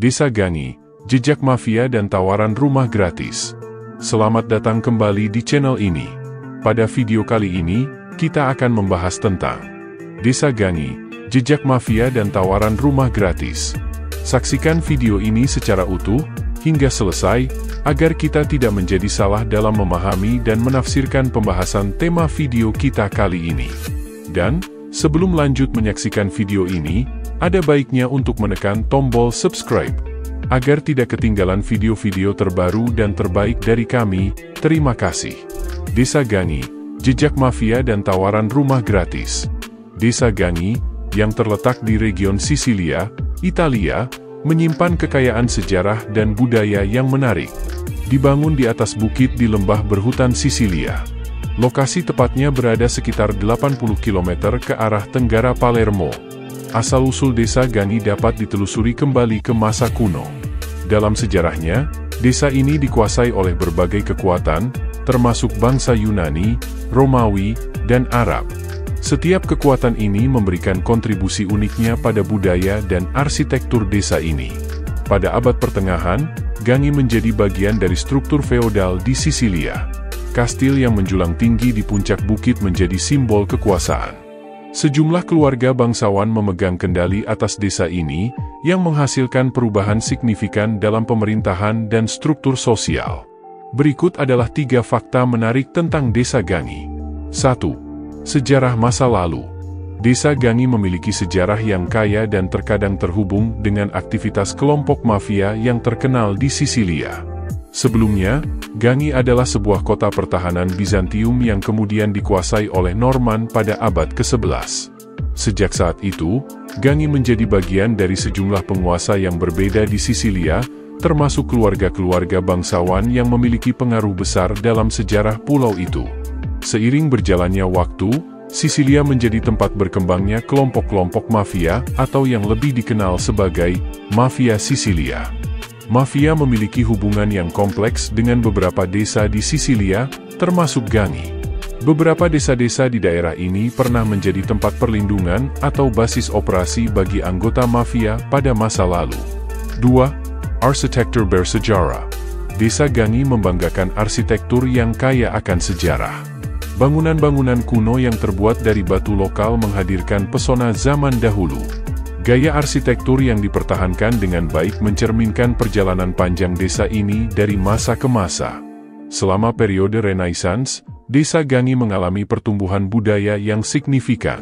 Desa Gangi, jejak mafia dan tawaran rumah gratis. Selamat datang kembali di channel ini. Pada video kali ini, kita akan membahas tentang Desa Gangi, jejak mafia dan tawaran rumah gratis. Saksikan video ini secara utuh, hingga selesai, agar kita tidak menjadi salah dalam memahami dan menafsirkan pembahasan tema video kita kali ini. Dan, sebelum lanjut menyaksikan video ini, ada baiknya untuk menekan tombol subscribe, agar tidak ketinggalan video-video terbaru dan terbaik dari kami. Terima kasih. Desa Gangi, jejak mafia dan tawaran rumah gratis. Desa Gangi, yang terletak di region Sisilia, Italia, menyimpan kekayaan sejarah dan budaya yang menarik. Dibangun di atas bukit di lembah berhutan Sisilia. Lokasi tepatnya berada sekitar 80 km ke arah tenggara Palermo. Asal-usul Desa Gangi dapat ditelusuri kembali ke masa kuno. Dalam sejarahnya, desa ini dikuasai oleh berbagai kekuatan, termasuk bangsa Yunani, Romawi, dan Arab. Setiap kekuatan ini memberikan kontribusi uniknya pada budaya dan arsitektur desa ini. Pada abad pertengahan, Gangi menjadi bagian dari struktur feodal di Sisilia. Kastil yang menjulang tinggi di puncak bukit menjadi simbol kekuasaan. Sejumlah keluarga bangsawan memegang kendali atas desa ini, yang menghasilkan perubahan signifikan dalam pemerintahan dan struktur sosial. Berikut adalah 3 fakta menarik tentang Desa Gangi. 1. Sejarah masa lalu. Desa Gangi memiliki sejarah yang kaya dan terkadang terhubung dengan aktivitas kelompok mafia yang terkenal di Sisilia. Sebelumnya, Gangi adalah sebuah kota pertahanan Bizantium yang kemudian dikuasai oleh Norman pada abad ke-11. Sejak saat itu, Gangi menjadi bagian dari sejumlah penguasa yang berbeda di Sisilia, termasuk keluarga-keluarga bangsawan yang memiliki pengaruh besar dalam sejarah pulau itu. Seiring berjalannya waktu, Sisilia menjadi tempat berkembangnya kelompok-kelompok mafia atau yang lebih dikenal sebagai Mafia Sisilia. Mafia memiliki hubungan yang kompleks dengan beberapa desa di Sisilia, termasuk Gangi. Beberapa desa-desa di daerah ini pernah menjadi tempat perlindungan atau basis operasi bagi anggota mafia pada masa lalu. 2. Arsitektur bersejarah. Desa Gangi membanggakan arsitektur yang kaya akan sejarah. Bangunan-bangunan kuno yang terbuat dari batu lokal menghadirkan pesona zaman dahulu. Gaya arsitektur yang dipertahankan dengan baik mencerminkan perjalanan panjang desa ini dari masa ke masa. Selama periode Renaissance, Desa Gangi mengalami pertumbuhan budaya yang signifikan.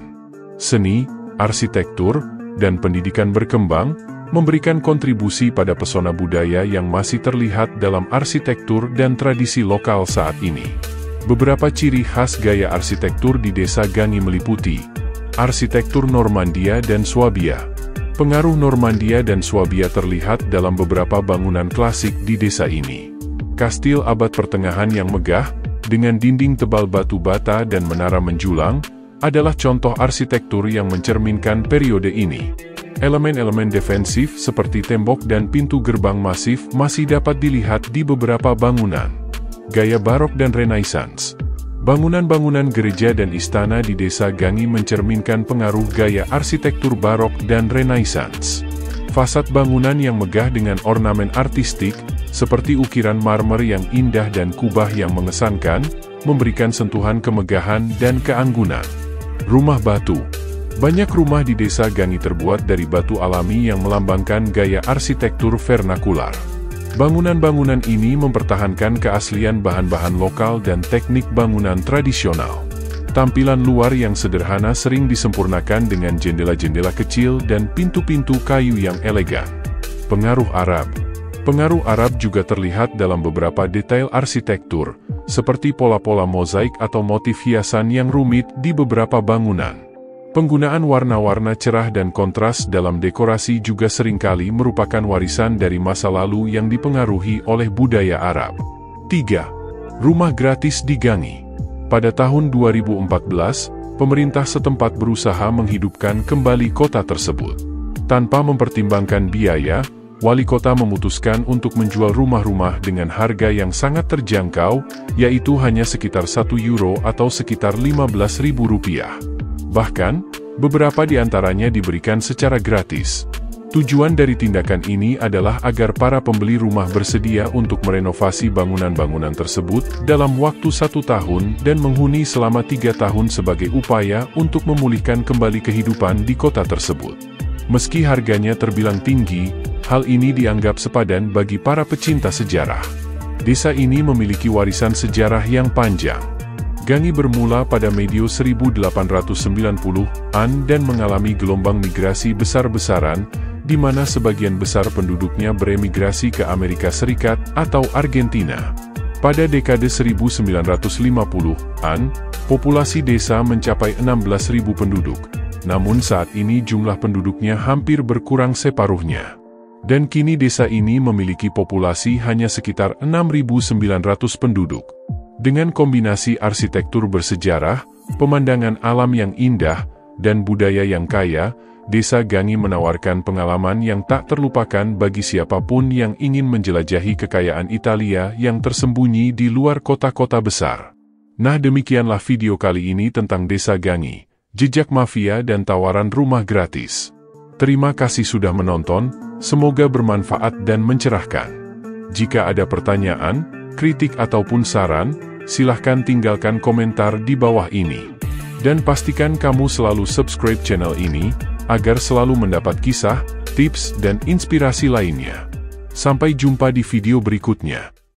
Seni, arsitektur, dan pendidikan berkembang, memberikan kontribusi pada pesona budaya yang masih terlihat dalam arsitektur dan tradisi lokal saat ini. Beberapa ciri khas gaya arsitektur di Desa Gangi meliputi arsitektur Normandia dan Swabia. Pengaruh Normandia dan Swabia terlihat dalam beberapa bangunan klasik di desa ini. Kastil abad pertengahan yang megah, dengan dinding tebal batu bata dan menara menjulang, adalah contoh arsitektur yang mencerminkan periode ini. Elemen-elemen defensif seperti tembok dan pintu gerbang masif masih dapat dilihat di beberapa bangunan. Gaya barok dan Renaissance. Bangunan-bangunan gereja dan istana di Desa Gangi mencerminkan pengaruh gaya arsitektur barok dan Renaissance. Fasad bangunan yang megah dengan ornamen artistik, seperti ukiran marmer yang indah dan kubah yang mengesankan, memberikan sentuhan kemegahan dan keanggunan. Rumah batu. Banyak rumah di Desa Gangi terbuat dari batu alami yang melambangkan gaya arsitektur vernakular. Bangunan-bangunan ini mempertahankan keaslian bahan-bahan lokal dan teknik bangunan tradisional. Tampilan luar yang sederhana sering disempurnakan dengan jendela-jendela kecil dan pintu-pintu kayu yang elegan. Pengaruh Arab. Pengaruh Arab juga terlihat dalam beberapa detail arsitektur, seperti pola-pola mozaik atau motif hiasan yang rumit di beberapa bangunan. Penggunaan warna-warna cerah dan kontras dalam dekorasi juga seringkali merupakan warisan dari masa lalu yang dipengaruhi oleh budaya Arab. 3. Rumah gratis di Gangi. Pada tahun 2014, pemerintah setempat berusaha menghidupkan kembali kota tersebut. Tanpa mempertimbangkan biaya, wali kota memutuskan untuk menjual rumah-rumah dengan harga yang sangat terjangkau, yaitu hanya sekitar €1 atau sekitar Rp15.000. Bahkan, beberapa di antaranya diberikan secara gratis. Tujuan dari tindakan ini adalah agar para pembeli rumah bersedia untuk merenovasi bangunan-bangunan tersebut dalam waktu 1 tahun dan menghuni selama 3 tahun sebagai upaya untuk memulihkan kembali kehidupan di kota tersebut. Meski harganya terbilang tinggi, hal ini dianggap sepadan bagi para pecinta sejarah. Desa ini memiliki warisan sejarah yang panjang. Gangi bermula pada medio 1890-an dan mengalami gelombang migrasi besar-besaran, di mana sebagian besar penduduknya beremigrasi ke Amerika Serikat atau Argentina. Pada dekade 1950-an, populasi desa mencapai 16.000 penduduk, namun saat ini jumlah penduduknya hampir berkurang separuhnya. Dan kini desa ini memiliki populasi hanya sekitar 6.900 penduduk. Dengan kombinasi arsitektur bersejarah, pemandangan alam yang indah, dan budaya yang kaya, Desa Gangi menawarkan pengalaman yang tak terlupakan bagi siapapun yang ingin menjelajahi kekayaan Italia yang tersembunyi di luar kota-kota besar. Nah, demikianlah video kali ini tentang Desa Gangi, jejak mafia dan tawaran rumah gratis. Terima kasih sudah menonton, semoga bermanfaat dan mencerahkan. Jika ada pertanyaan, kritik ataupun saran, silahkan tinggalkan komentar di bawah ini. Dan pastikan kamu selalu subscribe channel ini, agar selalu mendapat kisah, tips, dan inspirasi lainnya. Sampai jumpa di video berikutnya.